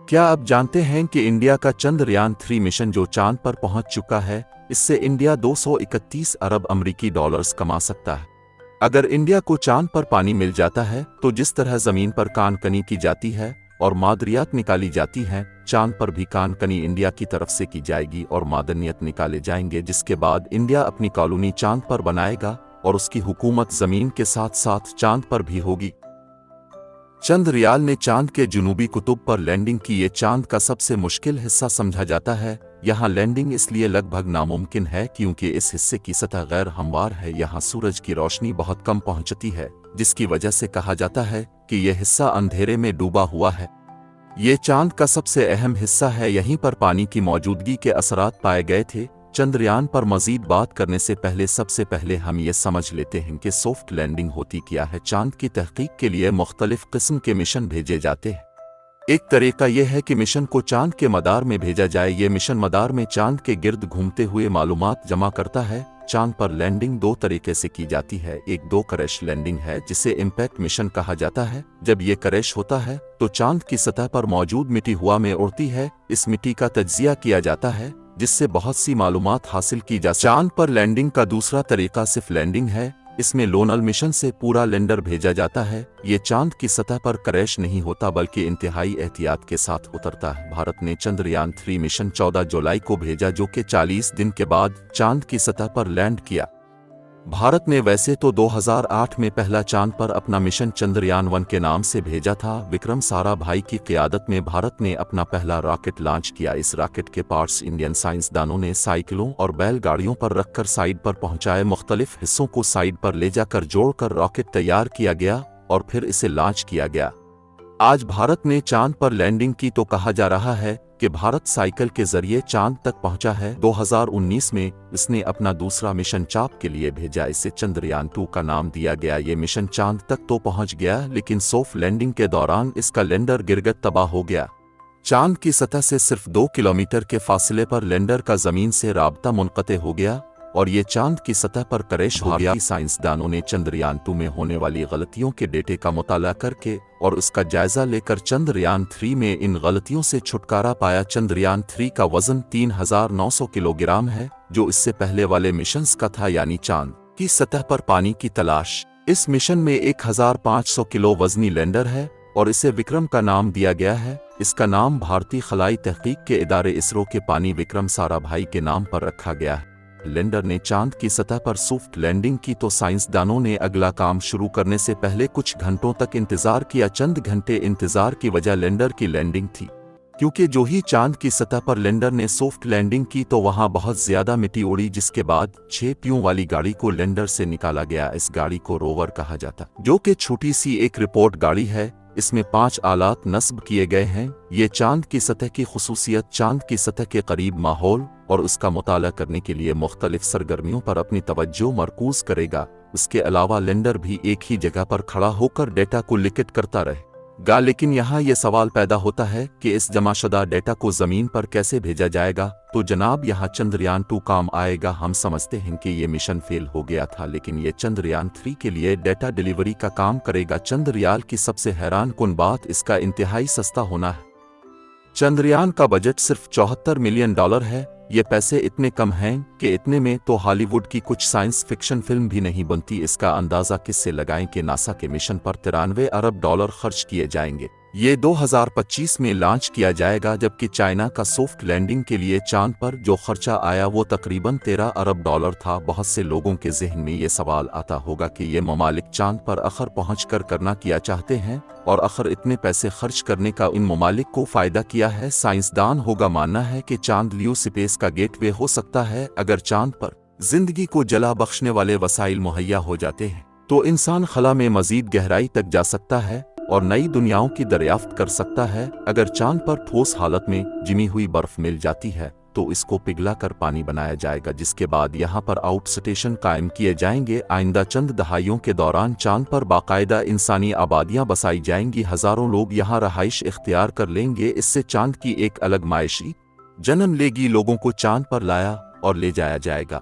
क्या आप जानते हैं कि इंडिया का चंद्रयान-3 मिशन जो चांद पर पहुंच चुका है, इससे इंडिया 231 अरब अमरीकी डॉलर्स कमा सकता है। अगर इंडिया को चांद पर पानी मिल जाता है तो जिस तरह जमीन पर कानकनी की जाती है और मादनियात निकाली जाती हैं, चांद पर भी कानकनी इंडिया की तरफ से की जाएगी और मादनियत निकाले जाएंगे, जिसके बाद इंडिया अपनी कॉलोनी चांद पर बनाएगा और उसकी हुकूमत जमीन के साथ साथ चांद पर भी होगी। चंद्रयान ने चांद के जुनूबी कुतुब पर लैंडिंग की। ये चांद का सबसे मुश्किल हिस्सा समझा जाता है। यहाँ लैंडिंग इसलिए लगभग नामुमकिन है क्योंकि इस हिस्से की सतह गैर हमवार है। यहाँ सूरज की रोशनी बहुत कम पहुँचती है, जिसकी वजह से कहा जाता है कि यह हिस्सा अंधेरे में डूबा हुआ है। ये चांद का सबसे अहम हिस्सा है। यहीं पर पानी की मौजूदगी के असरात पाए गए थे। चंद्रयान पर मजीद बात करने से पहले सबसे पहले हम ये समझ लेते हैं कि सॉफ्ट लैंडिंग होती क्या है। चांद की तहकीक के लिए मुख्तलिफ किस्म के मिशन भेजे जाते हैं। एक तरीका यह है कि मिशन को चांद के मदार में भेजा जाए। ये मिशन मदार में चांद के गिर्द घूमते हुए मालूमात जमा करता है। चांद पर लैंडिंग दो तरीके से की जाती है। एक दो क्रैश लैंडिंग है जिसे इम्पैक्ट मिशन कहा जाता है। जब ये क्रैश होता है तो चांद की सतह पर मौजूद मिट्टी हवा में उड़ती है। इस मिट्टी का तज्जिया किया जाता है जिससे बहुत सी मालूमात हासिल की जा सकती है। चांद पर लैंडिंग का दूसरा तरीका सिर्फ लैंडिंग है। इसमें लोनल मिशन से पूरा लैंडर भेजा जाता है। ये चांद की सतह पर क्रैश नहीं होता बल्कि इंतहाई एहतियात के साथ उतरता है। भारत ने चंद्रयान-3 मिशन 14 जुलाई को भेजा, जो कि 40 दिन के बाद चांद की सतह पर लैंड किया। भारत ने वैसे तो 2008 में पहला चांद पर अपना मिशन चंद्रयान-1 के नाम से भेजा था। विक्रम साराभाई की क़ियादत में भारत ने अपना पहला रॉकेट लॉन्च किया। इस रॉकेट के पार्ट्स इंडियन साइंसदानों ने साइकिलों और बैलगाड़ियों पर रखकर साइड पर पहुंचाए। मुख्तलिफ हिस्सों को साइड पर ले जाकर जोड़कर रॉकेट तैयार किया गया और फिर इसे लॉन्च किया गया। आज भारत ने चांद पर लैंडिंग की तो कहा जा रहा है कि भारत साइकिल के जरिए चांद तक पहुंचा है। 2019 में इसने अपना दूसरा मिशन चाँद के लिए भेजा। इसे चंद्रयान-2 का नाम दिया गया। ये मिशन चांद तक तो पहुंच गया, लेकिन सॉफ्ट लैंडिंग के दौरान इसका लैंडर गिरगट तबाह हो गया। चांद की सतह से सिर्फ 2 किलोमीटर के फासले पर लैंडर का जमीन से राब्ता मुनक़ते हो गया और ये चांद की सतह पर क्रैश हो गया। साइंसदानों ने चंद्रयान-2 में होने वाली गलतियों के डेटे का मुताला करके और उसका जायजा लेकर चंद्रयान-3 में इन गलतियों से छुटकारा पाया। चंद्रयान-3 का वजन 3900 किलोग्राम है, जो इससे पहले वाले मिशंस का था, यानी चांद की सतह पर पानी की तलाश। इस मिशन में 1500 किलो वजनी लैंडर है और इसे विक्रम का नाम दिया गया है। इसका नाम भारतीय खलाई तहकीक के इदारे इसरो के पानी विक्रम साराभाई के नाम पर रखा गया है। लैंडर ने चांद की सतह पर सॉफ्ट लैंडिंग की तो साइंसदानों ने अगला काम शुरू करने से पहले कुछ घंटों तक इंतजार किया। चंद घंटे इंतजार की वजह लैंडर की लैंडिंग थी, क्योंकि जो ही चांद की सतह पर लैंडर ने सॉफ्ट लैंडिंग की तो वहां बहुत ज्यादा मिट्टी उड़ी, जिसके बाद 6 पियों वाली गाड़ी को लैंडर से निकाला गया। इस गाड़ी को रोवर कहा जाता, जो कि छोटी सी एक रिपोर्ट गाड़ी है। इसमें 5 आलात नस्ब किए गए हैं। ये चांद की सतह की खुसूसियत, चांद की सतह के करीब माहौल और उसका मुताला करने के लिए मुख्तलिफ सरगर्मियों पर अपनी तवज्जो मरकूज करेगा। इसके अलावा लैंडर भी एक ही जगह पर खड़ा होकर डेटा को लिकट करता रहेगा। लेकिन यहाँ ये सवाल पैदा होता है कि इस जमाशुदा डेटा को ज़मीन पर कैसे भेजा जाएगा। तो जनाब, यहाँ चंद्रयान-2 काम आएगा। हम समझते हैं कि ये मिशन फेल हो गया था, लेकिन ये चंद्रयान-3 के लिए डेटा डिलीवरी का काम करेगा। चंद्रयान की सबसे हैरान कुन बात इसका इंतहाई सस्ता होना है। चंद्रयान का बजट सिर्फ $74 मिलियन है। ये पैसे इतने कम हैं कि इतने में तो हॉलीवुड की कुछ साइंस फिक्शन फिल्म भी नहीं बनती। इसका अंदाज़ा किससे लगाएं कि नासा के मिशन पर $93 अरब खर्च किए जाएंगे। ये 2025 में लॉन्च किया जाएगा, जबकि चाइना का सॉफ्ट लैंडिंग के लिए चांद पर जो खर्चा आया वो तकरीबन $13 अरब था। बहुत से लोगों के जहन में ये सवाल आता होगा कि ये ममालिक चांद पर आखिर पहुंचकर करना क्या चाहते हैं और आखिर इतने पैसे खर्च करने का इन ममालिक को फ़ायदा किया है। साइंसदान होगा मानना है कि चांद ल्यू स्पेस का गेटवे हो सकता है। अगर चांद पर जिंदगी को जला बख्शने वाले वसाइल मुहैया हो जाते हैं तो इंसान खला में मजीद गहराई तक जा सकता है और नई दुनियाओं की दरियाफ्त कर सकता है। अगर चांद पर ठोस हालत में जिमी हुई बर्फ मिल जाती है तो इसको पिघला कर पानी बनाया जाएगा, जिसके बाद यहाँ पर आउट स्टेशन कायम किए जाएंगे। आइंदा चंद दहाइयों के दौरान चांद पर बाकायदा इंसानी आबादियाँ बसाई जाएंगी। हज़ारों लोग यहाँ रहाइश इख्तियार कर लेंगे। इससे चांद की एक अलग मायशी जन्म लेगी। लोगों को चांद पर लाया और ले जाया जाएगा।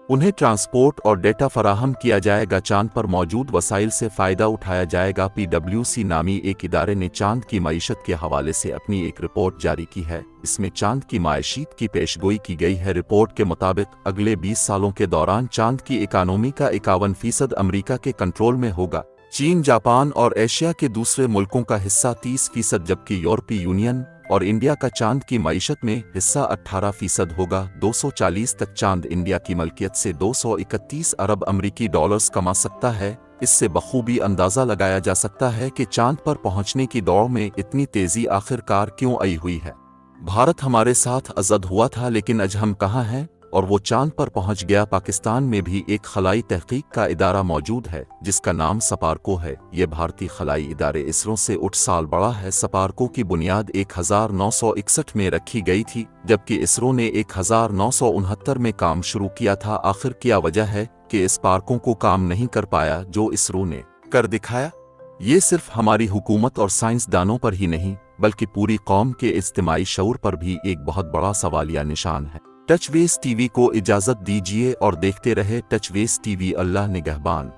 उन्हें ट्रांसपोर्ट और डेटा फराहम किया जाएगा। चांद पर मौजूद वसाइल से फ़ायदा उठाया जाएगा। PwC नामी एक इदारे ने चांद की मईशत के हवाले से अपनी एक रिपोर्ट जारी की है। इसमें चांद की मायशीत की पेशगोई की गई है। रिपोर्ट के मुताबिक अगले 20 सालों के दौरान चांद की इकानमी का 51% अमरीका के कंट्रोल में होगा। चीन, जापान और एशिया के दूसरे मुल्कों का हिस्सा 30%, जबकि यूरोपीय यूनियन और इंडिया का चांद की मईशत में हिस्सा 18% होगा। 240 तक चांद इंडिया की मलकियत से 231 अरब अमरीकी डॉलर्स कमा सकता है। इससे बखूबी अंदाज़ा लगाया जा सकता है कि चांद पर पहुंचने की दौड़ में इतनी तेज़ी आखिरकार क्यों आई हुई है। भारत हमारे साथ आज़ाद हुआ था, लेकिन आज हम कहाँ हैं और वो चांद पर पहुंच गया। पाकिस्तान में भी एक खलाई तहकीक का इदारा मौजूद है जिसका नाम सपारको है। ये भारतीय खलाई इदारे इसरो से 8 साल बड़ा है। सपारको की बुनियाद 1961 में रखी गई थी, जबकि इसरो ने 1969 में काम शुरू किया था। आखिर क्या वजह है कि इस पार्कों को काम नहीं कर पाया जो इसरो ने कर दिखाया? ये सिर्फ हमारी हुकूमत और साइंसदानों पर ही नहीं, बल्कि पूरी कौम के इज्तिमाई शऊर पर भी एक बहुत बड़ा सवालिया निशान है। टचवेस टीवी को इजाज़त दीजिए और देखते रहे टचवेस टीवी। अल्लाह निगहबान।